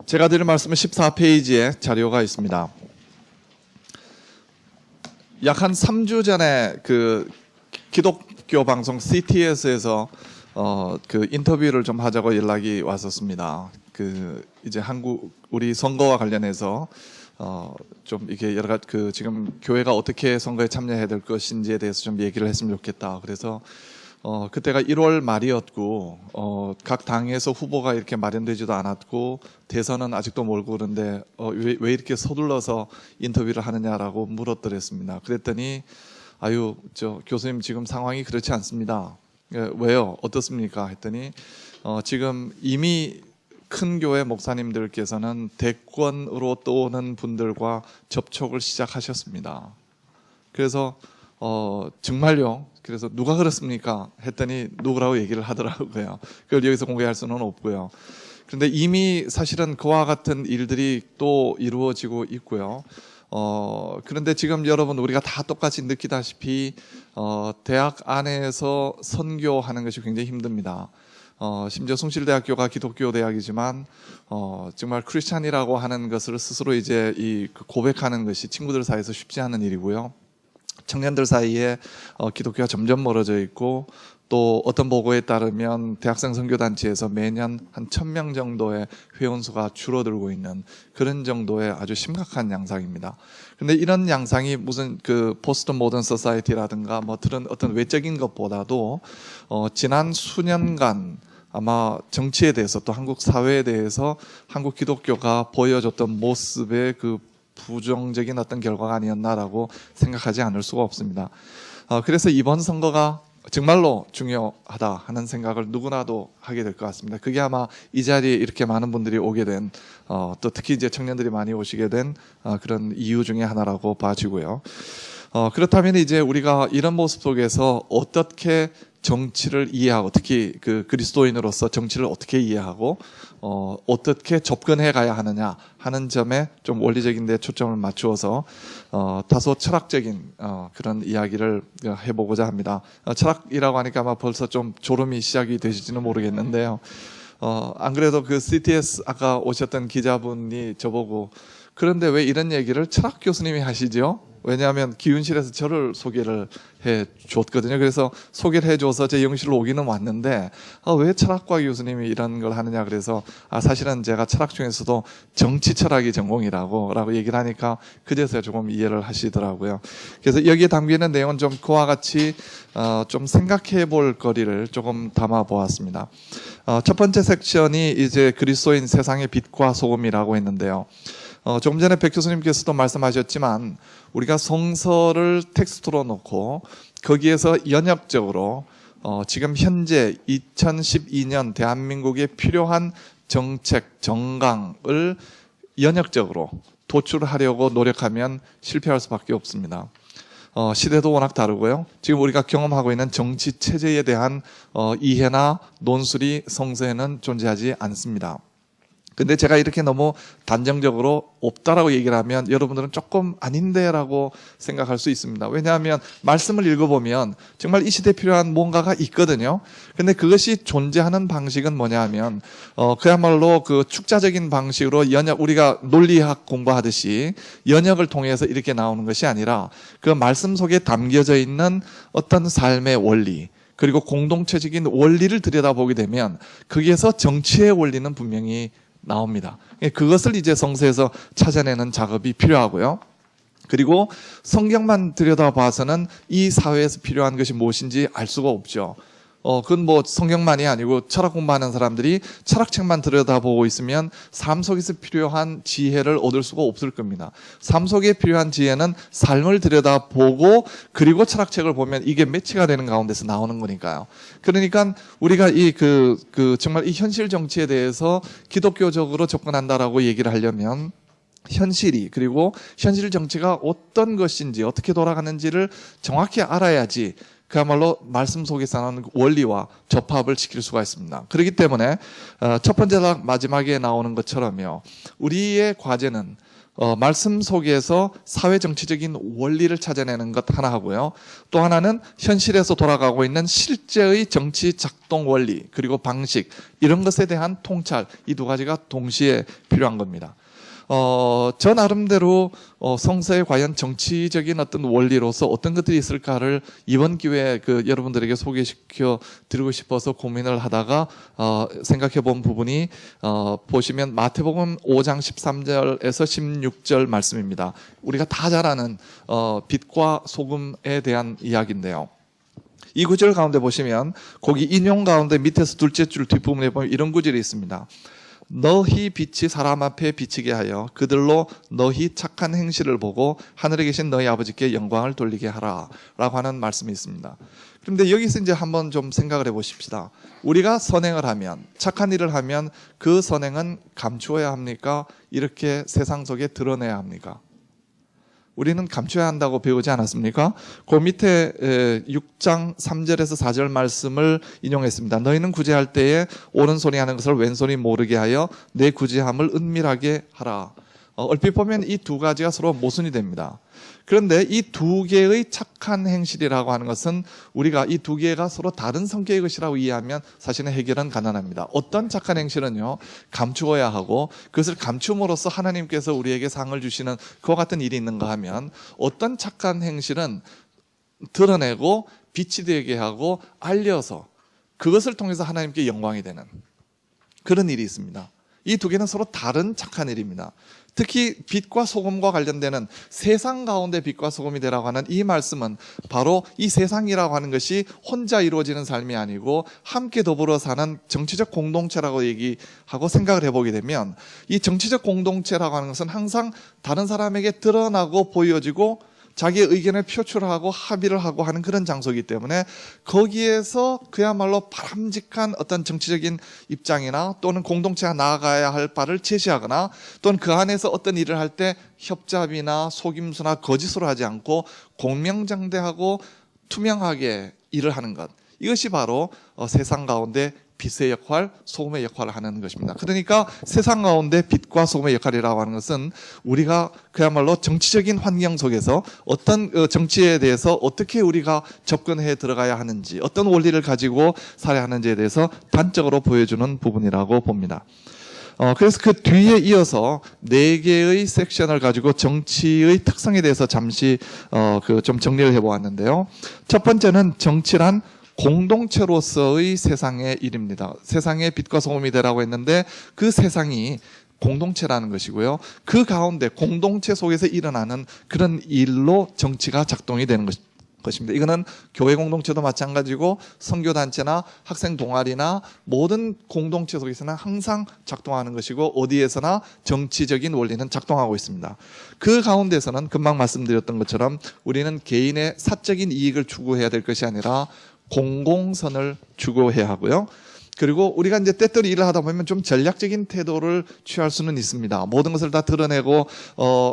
제가 드릴 말씀은 14페이지에 자료가 있습니다. 약 한 3주 전에 그 기독교 방송 CTS에서 그 인터뷰를 좀 하자고 연락이 왔었습니다. 그 이제 우리 선거와 관련해서 좀 이게 여러 가지 그 지금 교회가 어떻게 선거에 참여해야 될 것인지에 대해서 좀 얘기를 했으면 좋겠다. 그래서 그때가 1월 말이었고 각 당에서 후보가 이렇게 마련되지도 않았고 대선은 아직도 멀고 그런데 왜 이렇게 서둘러서 인터뷰를 하느냐라고 물었더랬습니다. 그랬더니 저 교수님 지금 상황이 그렇지 않습니다. 왜요? 어떻습니까? 했더니 지금 이미 큰 교회 목사님들께서는 대권으로 떠오는 분들과 접촉을 시작하셨습니다. 그래서 정말요? 그래서 누가 그렇습니까? 했더니 누구라고 얘기를 하더라고요. 그걸 여기서 공개할 수는 없고요. 그런데 이미 사실은 그와 같은 일들이 또 이루어지고 있고요. 그런데 지금 여러분 우리가 다 똑같이 느끼다시피 대학 안에서 선교하는 것이 굉장히 힘듭니다. 심지어 숭실대학교가 기독교 대학이지만 정말 크리스찬이라고 하는 것을 스스로 이제 고백하는 것이 친구들 사이에서 쉽지 않은 일이고요. 청년들 사이에 기독교가 점점 멀어져 있고 또 어떤 보고에 따르면 대학생 선교단체에서 매년 한 1000명 정도의 회원수가 줄어들고 있는 그런 정도의 아주 심각한 양상입니다. 그런데 이런 양상이 무슨 그 포스트 모던 소사이티라든가 뭐 그런 어떤 외적인 것보다도 지난 수년간 아마 정치에 대해서 또 한국 사회에 대해서 한국 기독교가 보여줬던 모습의 그 부정적인 어떤 결과가 아니었나라고 생각하지 않을 수가 없습니다. 그래서 이번 선거가 정말로 중요하다 하는 생각을 누구나도 하게 될 것 같습니다. 그게 아마 이 자리에 이렇게 많은 분들이 오게 된, 또 특히 이제 청년들이 많이 오시게 된 그런 이유 중에 하나라고 봐지고요. 그렇다면 이제 우리가 이런 모습 속에서 어떻게 정치를 이해하고 특히 그 그리스도인으로서 정치를 어떻게 이해하고 어떻게 접근해 가야 하느냐 하는 점에 좀 원리적인 데 초점을 맞추어서 다소 철학적인 그런 이야기를 해보고자 합니다. 철학이라고 하니까 아마 벌써 좀 졸음이 시작이 되실지는 모르겠는데요. 안 그래도 그 CTS 아까 오셨던 기자분이 저보고 그런데 왜 이런 얘기를 철학 교수님이 하시죠? 왜냐하면 기윤실에서 저를 소개를 해 줬거든요. 그래서 소개를 해줘서 제 영실로 오기는 왔는데 왜 철학과 교수님이 이런 걸 하느냐 그래서 사실은 제가 철학 중에서도 정치 철학이 전공이라고 얘기를 하니까 그제서야 조금 이해를 하시더라고요. 그래서 여기에 담기는 내용은 좀 그와 같이 좀 생각해 볼 거리를 조금 담아 보았습니다. 첫 번째 섹션이 이제 그리스도인 세상의 빛과 소금이라고 했는데요. 조금 전에 백 교수님께서도 말씀하셨지만 우리가 성서를 텍스트로 놓고 거기에서 연역적으로 지금 현재 2012년 대한민국에 필요한 정책, 정강을 연역적으로 도출하려고 노력하면 실패할 수밖에 없습니다. 시대도 워낙 다르고요. 지금 우리가 경험하고 있는 정치 체제에 대한 이해나 논술이 성서에는 존재하지 않습니다. 근데 제가 이렇게 너무 단정적으로 없다라고 얘기를 하면 여러분들은 조금 아닌데라고 생각할 수 있습니다. 왜냐하면 말씀을 읽어보면 정말 이 시대에 필요한 뭔가가 있거든요. 근데 그것이 존재하는 방식은 뭐냐 하면 그야말로 그 축자적인 방식으로 연역, 우리가 논리학 공부하듯이 연역을 통해서 이렇게 나오는 것이 아니라 그 말씀 속에 담겨져 있는 어떤 삶의 원리 그리고 공동체적인 원리를 들여다보게 되면 거기에서 정치의 원리는 분명히 나옵니다. 그것을 이제 성서에서 찾아내는 작업이 필요하고요. 그리고 성경만 들여다봐서는 이 사회에서 필요한 것이 무엇인지 알 수가 없죠. 그건 뭐 성경만이 아니고 철학 공부하는 사람들이 철학책만 들여다보고 있으면 삶 속에서 필요한 지혜를 얻을 수가 없을 겁니다. 삶 속에 필요한 지혜는 삶을 들여다보고 그리고 철학책을 보면 이게 매치가 되는 가운데서 나오는 거니까요. 그러니까 우리가 정말 이 현실 정치에 대해서 기독교적으로 접근한다라고 얘기를 하려면 현실이 그리고 현실 정치가 어떤 것인지 어떻게 돌아가는지를 정확히 알아야지 그야말로 말씀 속에서 나오는 원리와 접합을 지킬 수가 있습니다. 그렇기 때문에 첫 번째 마지막에 나오는 것처럼요. 우리의 과제는 말씀 속에서 사회 정치적인 원리를 찾아내는 것 하나 하고요. 또 하나는 현실에서 돌아가고 있는 실제의 정치 작동 원리 그리고 방식 이런 것에 대한 통찰 이 두 가지가 동시에 필요한 겁니다. 저 나름대로 성서에 과연 정치적인 어떤 원리로서 어떤 것들이 있을까를 이번 기회에 여러분들에게 소개시켜 드리고 싶어서 고민을 하다가 생각해 본 부분이 보시면 마태복음 5장 13절에서 16절 말씀입니다. 우리가 다 잘 아는 빛과 소금에 대한 이야기인데요. 이 구절 가운데 보시면 거기 인용 가운데 밑에서 둘째 줄 뒷부분에 보면 이런 구절이 있습니다. 너희 빛이 사람 앞에 비치게 하여 그들로 너희 착한 행실을 보고 하늘에 계신 너희 아버지께 영광을 돌리게 하라 라고 하는 말씀이 있습니다. 그런데 여기서 이제 한번 좀 생각을 해보십시다. 우리가 선행을 하면 착한 일을 하면 그 선행은 감추어야 합니까? 이렇게 세상 속에 드러내야 합니까? 우리는 감춰야 한다고 배우지 않았습니까? 그 밑에 6장 3절에서 4절 말씀을 인용했습니다. 너희는 구제할 때에 오른손이 하는 것을 왼손이 모르게 하여 내 구제함을 은밀하게 하라. 얼핏 보면 이 두 가지가 서로 모순이 됩니다. 그런데 이 두 개의 착한 행실이라고 하는 것은 우리가 이 두 개가 서로 다른 성격의 것이라고 이해하면 사실은 해결은 가능합니다. 어떤 착한 행실은요 감추어야 하고 그것을 감춤으로써 하나님께서 우리에게 상을 주시는 그와 같은 일이 있는가 하면 어떤 착한 행실은 드러내고 빛이 되게 하고 알려서 그것을 통해서 하나님께 영광이 되는 그런 일이 있습니다. 이 두 개는 서로 다른 착한 일입니다. 특히 빛과 소금과 관련되는 세상 가운데 빛과 소금이 되라고 하는 이 말씀은 바로 이 세상이라고 하는 것이 혼자 이루어지는 삶이 아니고 함께 더불어 사는 정치적 공동체라고 얘기하고 생각을 해보게 되면 이 정치적 공동체라고 하는 것은 항상 다른 사람에게 드러나고 보여지고 자기의 의견을 표출하고 합의를 하고 하는 그런 장소이기 때문에 거기에서 그야말로 바람직한 어떤 정치적인 입장이나 또는 공동체가 나아가야 할 바를 제시하거나 또는 그 안에서 어떤 일을 할 때 협잡이나 속임수나 거짓으로 하지 않고 공명장대하고 투명하게 일을 하는 것, 이것이 바로 세상 가운데 빛의 역할, 소금의 역할을 하는 것입니다. 그러니까 세상 가운데 빛과 소금의 역할이라고 하는 것은 우리가 그야말로 정치적인 환경 속에서 어떤 정치에 대해서 어떻게 우리가 접근해 들어가야 하는지, 어떤 원리를 가지고 살아야 하는지에 대해서 단적으로 보여주는 부분이라고 봅니다. 그래서 그 뒤에 이어서 4개의 섹션을 가지고 정치의 특성에 대해서 잠시 좀 정리를 해보았는데요. 첫 번째는 정치란 공동체로서의 세상의 일입니다. 세상의 빛과 소금이 되라고 했는데 그 세상이 공동체라는 것이고요. 그 가운데 공동체 속에서 일어나는 그런 일로 정치가 작동이 되는 것입니다. 이거는 교회 공동체도 마찬가지고 선교단체나 학생 동아리나 모든 공동체 속에서는 항상 작동하는 것이고 어디에서나 정치적인 원리는 작동하고 있습니다. 그 가운데서는 금방 말씀드렸던 것처럼 우리는 개인의 사적인 이익을 추구해야 될 것이 아니라 공공선을 추구해야 하고요. 그리고 우리가 이제 때때로 일을 하다 보면 좀 전략적인 태도를 취할 수는 있습니다. 모든 것을 다 드러내고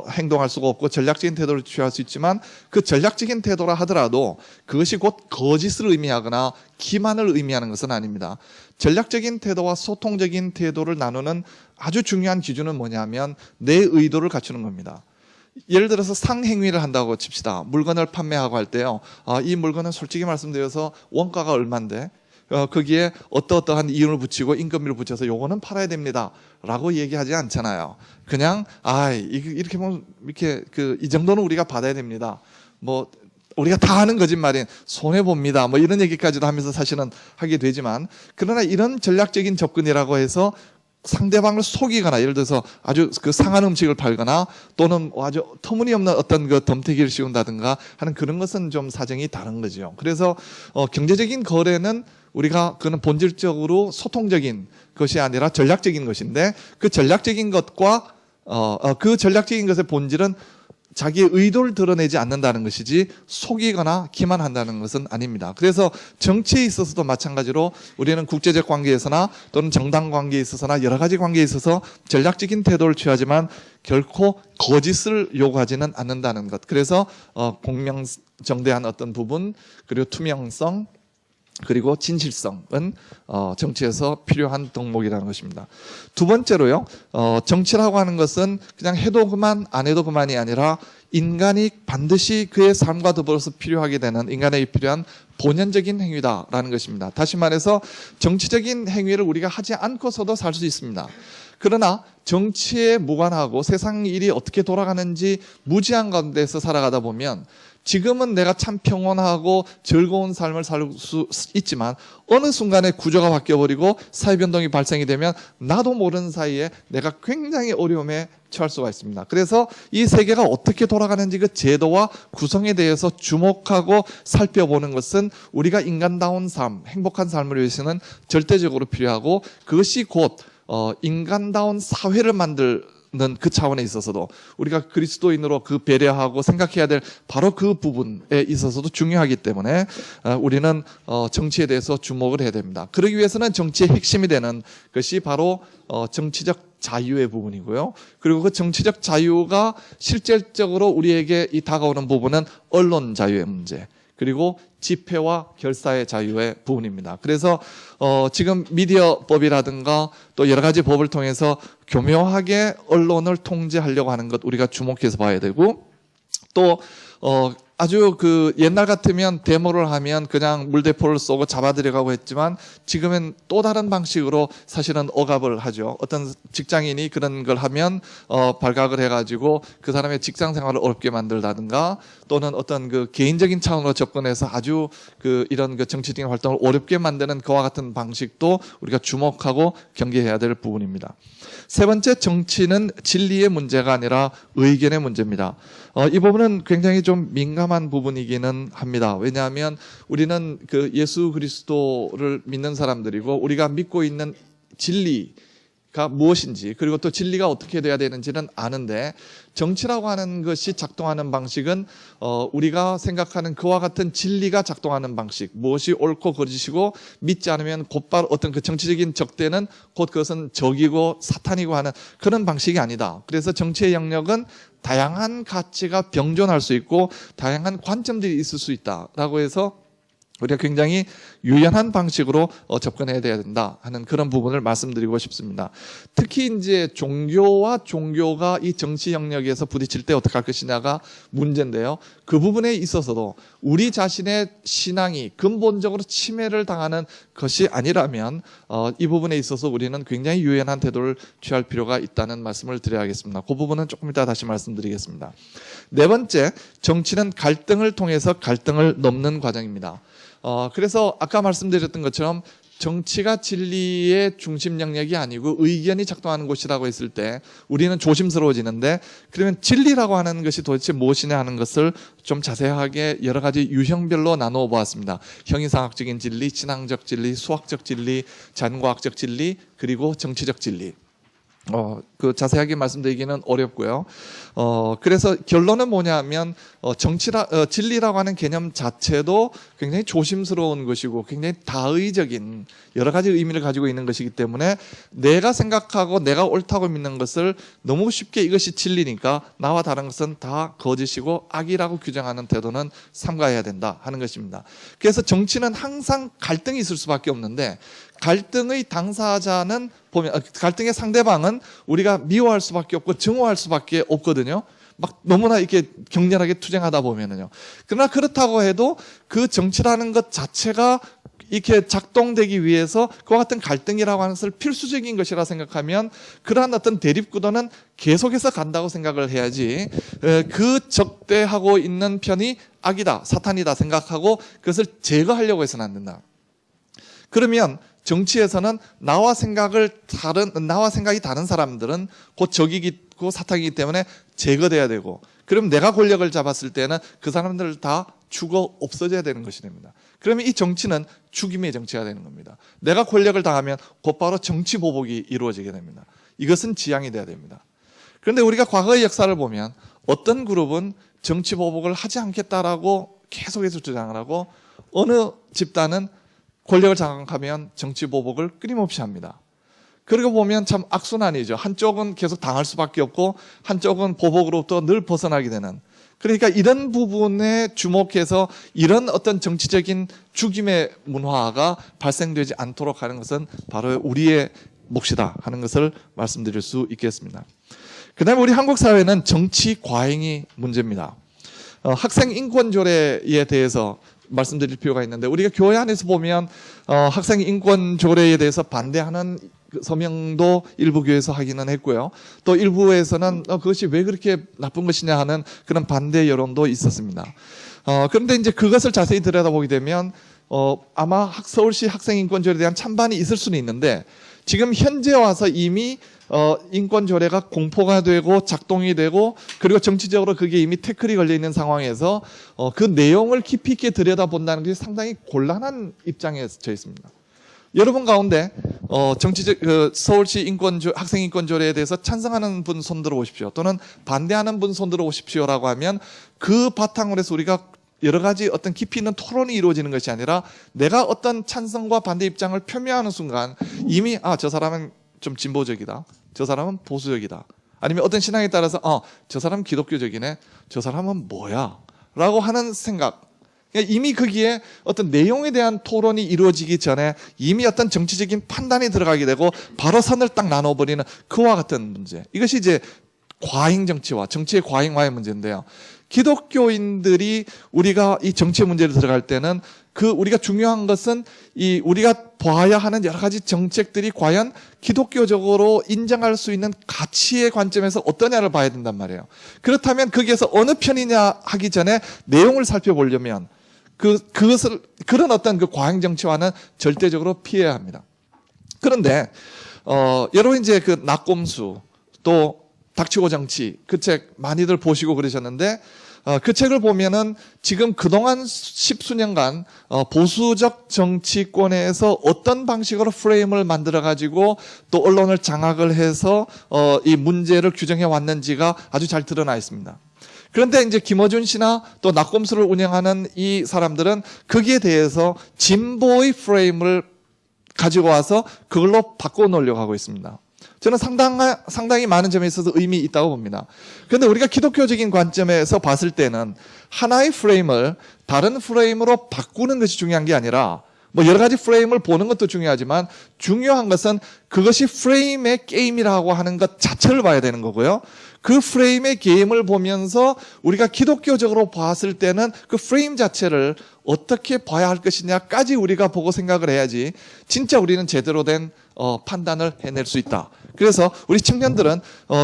행동할 수가 없고 전략적인 태도를 취할 수 있지만 그 전략적인 태도라 하더라도 그것이 곧 거짓을 의미하거나 기만을 의미하는 것은 아닙니다. 전략적인 태도와 소통적인 태도를 나누는 아주 중요한 기준은 뭐냐면 내 의도를 갖추는 겁니다. 예를 들어서 상행위를 한다고 칩시다. 물건을 판매하고 할 때요. 이 물건은 솔직히 말씀드려서 원가가 얼만데 거기에 어떠한 이윤을 붙이고 임금비를 붙여서 요거는 팔아야 됩니다 라고 얘기하지 않잖아요. 그냥 이렇게 보면 이렇게 이 정도는 우리가 받아야 됩니다. 뭐 우리가 다 하는 거짓말인 손해봅니다 뭐 이런 얘기까지도 하면서 사실은 하게 되지만, 그러나 이런 전략적인 접근이라고 해서 상대방을 속이거나 예를 들어서 아주 상한 음식을 팔거나 또는 아주 터무니없는 어떤 덤태기를 씌운다든가 하는 그런 것은 좀 사정이 다른 거죠. 그래서 경제적인 거래는 우리가 그는 본질적으로 소통적인 것이 아니라 전략적인 것인데 그 전략적인 것과 그 전략적인 것의 본질은 자기의 의도를 드러내지 않는다는 것이지 속이거나 기만한다는 것은 아닙니다. 그래서 정치에 있어서도 마찬가지로 우리는 국제적 관계에서나 또는 정당 관계에 있어서나 여러 가지 관계에 있어서 전략적인 태도를 취하지만 결코 거짓을 요구하지는 않는다는 것. 그래서 공명정대한 어떤 부분, 그리고 투명성, 그리고 진실성은 정치에서 필요한 덕목이라는 것입니다. 두 번째로요, 정치라고 하는 것은 그냥 해도 그만 안 해도 그만이 아니라 인간이 반드시 그의 삶과 더불어서 필요하게 되는, 인간에게 필요한 본연적인 행위다라는 것입니다. 다시 말해서 정치적인 행위를 우리가 하지 않고서도 살 수 있습니다. 그러나 정치에 무관하고 세상 일이 어떻게 돌아가는지 무지한 가운데서 살아가다 보면 지금은 내가 참 평온하고 즐거운 삶을 살 수 있지만 어느 순간에 구조가 바뀌어버리고 사회변동이 발생이 되면 나도 모르는 사이에 내가 굉장히 어려움에 처할 수가 있습니다. 그래서 이 세계가 어떻게 돌아가는지 그 제도와 구성에 대해서 주목하고 살펴보는 것은 우리가 인간다운 삶, 행복한 삶을 위해서는 절대적으로 필요하고, 그것이 곧 인간다운 사회를 만들 그 차원에 있어서도 우리가 그리스도인으로 그 배려하고 생각해야 될 바로 그 부분에 있어서도 중요하기 때문에 우리는 정치에 대해서 주목을 해야 됩니다. 그러기 위해서는 정치의 핵심이 되는 것이 바로 정치적 자유의 부분이고요. 그리고 그 정치적 자유가 실질적으로 우리에게 이 다가오는 부분은 언론 자유의 문제, 그리고 집회와 결사의 자유의 부분입니다. 그래서 지금 미디어법이라든가 또 여러 가지 법을 통해서 교묘하게 언론을 통제하려고 하는 것 우리가 주목해서 봐야 되고, 또 아주 그 옛날 같으면 데모를 하면 그냥 물대포를 쏘고 잡아들여가고 했지만 지금은 또 다른 방식으로 사실은 억압을 하죠. 어떤 직장인이 그런 걸 하면 발각을 해가지고 그 사람의 직장 생활을 어렵게 만들다든가, 또는 어떤 그 개인적인 차원으로 접근해서 아주 그 이런 그 정치적인 활동을 어렵게 만드는 그와 같은 방식도 우리가 주목하고 경계해야 될 부분입니다. 세 번째, 정치는 진리의 문제가 아니라 의견의 문제입니다. 이 부분은 굉장히 좀 민감한 부분이기는 합니다. 왜냐하면 우리는 그 예수 그리스도를 믿는 사람들이고 우리가 믿고 있는 진리가 무엇인지, 그리고 또 진리가 어떻게 돼야 되는지는 아는데, 정치라고 하는 것이 작동하는 방식은 우리가 생각하는 그와 같은 진리가 작동하는 방식, 무엇이 옳고 거짓이고 믿지 않으면 곧바로 어떤 그 정치적인 적대는 곧 그것은 적이고 사탄이고 하는 그런 방식이 아니다. 그래서 정치의 영역은 다양한 가치가 병존할 수 있고 다양한 관점들이 있을 수 있다라고 해서 우리가 굉장히 유연한 방식으로 접근해야 된다 하는 그런 부분을 말씀드리고 싶습니다. 특히 이제 종교가 이 정치 영역에서 부딪힐 때 어떻게 할 것이냐가 문제인데요. 그 부분에 있어서도 우리 자신의 신앙이 근본적으로 침해를 당하는 것이 아니라면 이 부분에 있어서 우리는 굉장히 유연한 태도를 취할 필요가 있다는 말씀을 드려야겠습니다. 그 부분은 조금 이따 다시 말씀드리겠습니다. 네 번째, 정치는 갈등을 통해서 갈등을 넘는 과정입니다. 그래서 아까 말씀드렸던 것처럼 정치가 진리의 중심 영역이 아니고 의견이 작동하는 곳이라고 했을 때 우리는 조심스러워지는데, 그러면 진리라고 하는 것이 도대체 무엇이냐 하는 것을 좀 자세하게 여러 가지 유형별로 나누어 보았습니다. 형이상학적인 진리, 신앙적 진리, 수학적 진리, 자연과학적 진리, 그리고 정치적 진리. 그 자세하게 말씀드리기는 어렵고요. 그래서 결론은 뭐냐면 진리라고 하는 개념 자체도 굉장히 조심스러운 것이고 굉장히 다의적인 여러 가지 의미를 가지고 있는 것이기 때문에 내가 생각하고 내가 옳다고 믿는 것을 너무 쉽게 이것이 진리니까 나와 다른 것은 다 거짓이고 악이라고 규정하는 태도는 삼가해야 된다 하는 것입니다. 그래서 정치는 항상 갈등이 있을 수밖에 없는데, 갈등의 당사자는 갈등의 상대방은 우리가 미워할 수밖에 없고 증오할 수밖에 없거든요. 막 너무나 이렇게 격렬하게 투쟁하다 보면은요. 그러나 그렇다고 해도 그 정치라는 것 자체가 이렇게 작동되기 위해서 그와 같은 갈등이라고 하는 것을 필수적인 것이라 생각하면 그러한 어떤 대립구도는 계속해서 간다고 생각을 해야지, 그 적대하고 있는 편이 악이다, 사탄이다 생각하고 그것을 제거하려고 해서는 안 된다. 그러면 정치에서는 나와 생각이 다른 사람들은 곧 적이고 사탄이기 때문에 제거돼야 되고, 그럼 내가 권력을 잡았을 때는 그 사람들을 다 죽어 없어져야 되는 것이 됩니다. 그러면 이 정치는 죽임의 정치가 되는 겁니다. 내가 권력을 당하면 곧바로 정치 보복이 이루어지게 됩니다. 이것은 지양이 돼야 됩니다. 그런데 우리가 과거의 역사를 보면 어떤 그룹은 정치 보복을 하지 않겠다라고 계속해서 주장을 하고, 어느 집단은 권력을 장악하면 정치 보복을 끊임없이 합니다. 그러고 보면 참 악순환이죠. 한쪽은 계속 당할 수밖에 없고 한쪽은 보복으로부터 늘 벗어나게 되는 그러니까 이런 부분에 주목해서 이런 어떤 정치적인 죽임의 문화가 발생되지 않도록 하는 것은 바로 우리의 몫이다 하는 것을 말씀드릴 수 있겠습니다. 그다음에 우리 한국 사회는 정치 과잉이 문제입니다. 학생 인권 조례에 대해서 말씀드릴 필요가 있는데, 우리가 교회 안에서 보면 학생 인권 조례에 대해서 반대하는 서명도 일부 교회에서 하기는 했고요. 또 일부에서는 그것이 왜 그렇게 나쁜 것이냐 하는 그런 반대 여론도 있었습니다. 그런데 이제 그것을 자세히 들여다보게 되면 아마 서울시 학생 인권 조례에 대한 찬반이 있을 수는 있는데, 지금 현재 와서 이미 인권 조례가 공포가 되고 작동이 되고, 그리고 정치적으로 그게 이미 태클이 걸려 있는 상황에서 그 내용을 깊이 있게 들여다본다는 게 상당히 곤란한 입장에 서 있습니다. 여러분 가운데 정치적 서울시 학생 인권 조례에 대해서 찬성하는 분 손 들어 보십시오. 또는 반대하는 분 손 들어 보십시오라고 하면, 그 바탕으로 해서 우리가 여러 가지 어떤 깊이 있는 토론이 이루어지는 것이 아니라, 내가 어떤 찬성과 반대 입장을 표명하는 순간 이미 저 사람은 좀 진보적이다, 저 사람은 보수적이다, 아니면 어떤 신앙에 따라서 저 사람은 기독교적이네, 저 사람은 뭐야 라고 하는 생각, 이미 거기에 어떤 내용에 대한 토론이 이루어지기 전에 이미 어떤 정치적인 판단이 들어가게 되고 바로 선을 딱 나눠버리는 그와 같은 문제, 이것이 이제 과잉 정치와 정치의 과잉화의 문제인데요. 기독교인들이 우리가 이 정치 문제를 들어갈 때는 우리가 중요한 것은 우리가 봐야 하는 여러 가지 정책들이 과연 기독교적으로 인정할 수 있는 가치의 관점에서 어떠냐를 봐야 된단 말이에요. 그렇다면 거기에서 어느 편이냐 하기 전에 내용을 살펴보려면 그런 어떤 그 과잉 정치와는 절대적으로 피해야 합니다. 그런데 여러분 이제 그 낙곰수 또 닥치고 정치, 그 책 많이들 보시고 그러셨는데, 그 책을 보면은 지금 그동안 10수년간 보수적 정치권에서 어떤 방식으로 프레임을 만들어 가지고 또 언론을 장악을 해서 이 문제를 규정해 왔는지가 아주 잘 드러나 있습니다. 그런데 이제 김어준 씨나 또 낙곰수를 운영하는 이 사람들은 거기에 대해서 진보의 프레임을 가지고 와서 그걸로 바꿔놓으려고 하고 있습니다. 저는 상당히 많은 점에 있어서 의미 있다고 봅니다. 그런데 우리가 기독교적인 관점에서 봤을 때는 하나의 프레임을 다른 프레임으로 바꾸는 것이 중요한 게 아니라, 여러 가지 프레임을 보는 것도 중요하지만 중요한 것은 그것이 프레임의 게임이라고 하는 것 자체를 봐야 되는 거고요. 그 프레임의 게임을 보면서 우리가 기독교적으로 봤을 때는 그 프레임 자체를 어떻게 봐야 할 것이냐까지 우리가 보고 생각을 해야지 진짜 우리는 제대로 된 판단을 해낼 수 있다. 그래서 우리 청년들은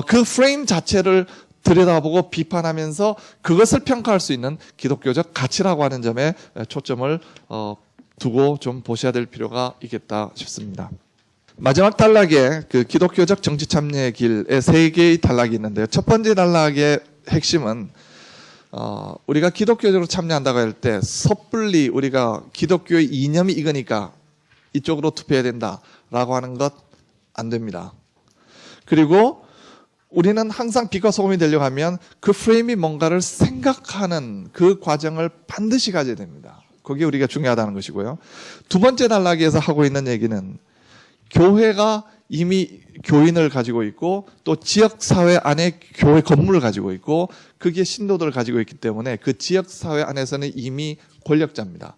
그 프레임 자체를 들여다보고 비판하면서 그것을 평가할 수 있는 기독교적 가치라고 하는 점에 초점을 두고 좀 보셔야 될 필요가 있겠다 싶습니다. 마지막 단락에 그 기독교적 정치 참여의 길에 3개의 단락이 있는데요. 첫 번째 단락의 핵심은 우리가 기독교적으로 참여한다고 할 때 섣불리 우리가 기독교의 이념이 이거니까 이쪽으로 투표해야 된다라고 하는 것 안 됩니다. 그리고 우리는 항상 빛과 소금이 되려고 하면 그 프레임이 뭔가를 생각하는 그 과정을 반드시 가져야 됩니다. 그게 우리가 중요하다는 것이고요. 두 번째 단락에서 하고 있는 얘기는 교회가 이미 교인을 가지고 있고 또 지역사회 안에 교회 건물을 가지고 있고 거기에 신도들을 가지고 있기 때문에 그 지역사회 안에서는 이미 권력자입니다.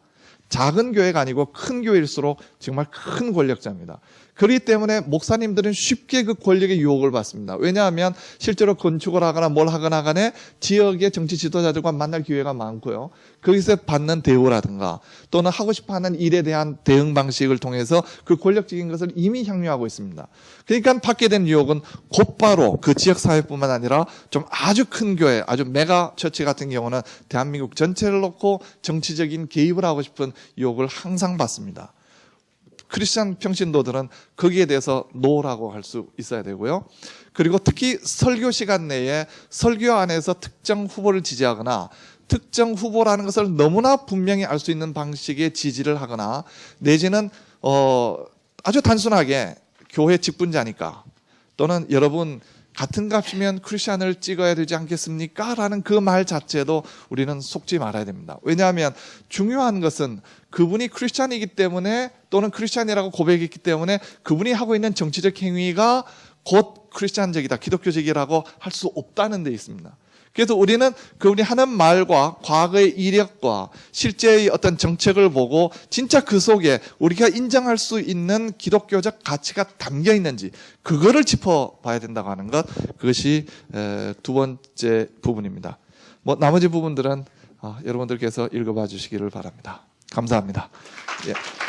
작은 교회가 아니고 큰 교회일수록 정말 큰 권력자입니다. 그렇기 때문에 목사님들은 쉽게 그 권력의 유혹을 받습니다. 왜냐하면 실제로 건축을 하거나 뭘 하거나 간에 지역의 정치 지도자들과 만날 기회가 많고요. 거기서 받는 대우라든가 또는 하고 싶어하는 일에 대한 대응 방식을 통해서 그 권력적인 것을 이미 향유하고 있습니다. 그러니까 받게 된 유혹은 곧바로 그 지역사회뿐만 아니라 좀 아주 큰 교회, 아주 메가 처치 같은 경우는 대한민국 전체를 놓고 정치적인 개입을 하고 싶은 유혹을 항상 받습니다. 크리스찬 평신도들은 거기에 대해서 노라고 할 수 있어야 되고요. 그리고 특히 설교 시간 내에 설교 안에서 특정 후보를 지지하거나 특정 후보라는 것을 너무나 분명히 알 수 있는 방식의 지지를 하거나 내지는 아주 단순하게 교회 직분자니까 또는 여러분 같은 값이면 크리스찬을 찍어야 되지 않겠습니까? 라는 그 말 자체도 우리는 속지 말아야 됩니다. 왜냐하면 중요한 것은 그분이 크리스찬이기 때문에 또는 크리스찬이라고 고백했기 때문에 그분이 하고 있는 정치적 행위가 곧 크리스찬적이다, 기독교적이라고 할 수 없다는 데 있습니다. 그래서 우리는 우리 하는 말과 과거의 이력과 실제의 어떤 정책을 보고 진짜 그 속에 우리가 인정할 수 있는 기독교적 가치가 담겨 있는지 그거를 짚어봐야 된다고 하는 것, 그것이 두 번째 부분입니다. 뭐 나머지 부분들은 여러분들께서 읽어봐 주시기를 바랍니다. 감사합니다. 예.